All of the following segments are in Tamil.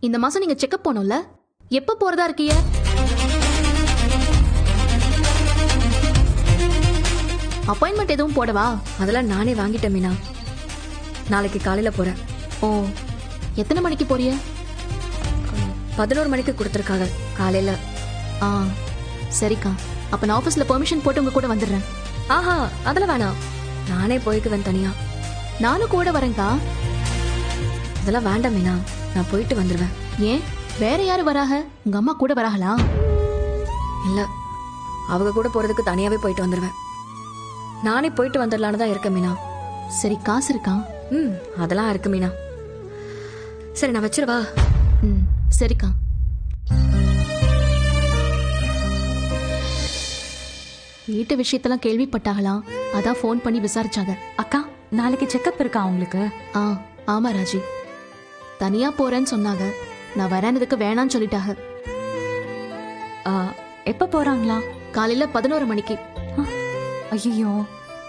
இந்த மாசம் நீங்க செக்கப் போனோம்ல, எப்ப போறதா இருக்கீங்க? அப்பாயின்மெண்ட் எதுவும் போடவா? அதெல்லாம் நானே வாங்கிட்டேன் மீனா. நாளைக்கு காலையில போறேன். ஓ, எத்தனை மணிக்கு போறிய? 11 மணிக்கு கொடுத்துருக்காங்க காலையில. ஆ சரிக்கா, அப்ப நான் ஆபீஸ்ல பெர்மிஷன் போட்டு உங்க கூட வந்துடுறேன். ஆஹா, அதெல்லாம் வேணாம். நானே போய்க்குவேன் தனியா. நானும் கூட வரேன்க்கா. அதெல்லாம் வேண்டாம் மீனா, நான் போயிட்டு வந்துடுவேன். ஏன், வேற யாரு வராக? உங்க அம்மா கூட வராங்களா? இல்ல, அவங்க கூட போறதுக்கு தனியாவே போயிட்டு வந்துடுவேன். நானே போயிட்டு வந்துடலான்னு தான் இருக்கேன் மீனா. சரி, காசு இருக்கா? அதெல்லாம் இருக்கு மீனா. சரி, நான் வச்சிருவா. சரிக்கா. வீட்டு விஷயத்தெல்லாம் கேள்விப்பட்டாகலாம், அதான் ஃபோன் பண்ணி விசாரிச்சாங்க. அக்கா, நாளைக்கு செக்கப் இருக்கா உங்களுக்கு? ஆமா ராஜி, தனியா போறேன்னு சொன்னாங்க. நான் வரேன்னதுக்கு வேணான்னு சொல்லிட்டாங்க. எப்ப போறாங்களா? காலையில 11 மணிக்கு. ஐயோ,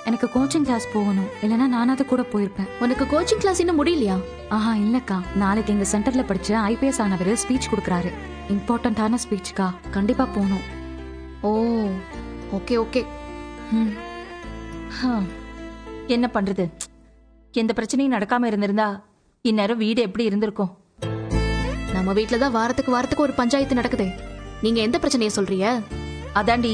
எனக்கு கோச்சிங் கிளாஸ் போகணும், இல்லைன்னா நானாவது கூட போயிருப்பேன். உனக்கு கோச்சிங் கிளாஸ் இன்னும் முடியலையா? ஆஹா இல்லக்கா, நாளைக்கு எங்க சென்டர்ல படிச்ச IPS ஆனவர் ஸ்பீச் கொடுக்கறாரு. இம்பார்ட்டன்டான ஸ்பீச்க்கா, கண்டிப்பா போகணும். ஓ, ஓகே ஓகே. என்ன பண்றது? எந்த பிரச்சனையும் நடக்காம இருந்திருந்தா இந்நேரம் வீடு எப்படி இருந்திருக்கும்? நம்ம வீட்டுலதான் வாரத்துக்கு ஒரு பஞ்சாயத்து நடக்குதே. நீங்க எந்த பிரச்சனைய சொல்றீங்க? அதாண்டி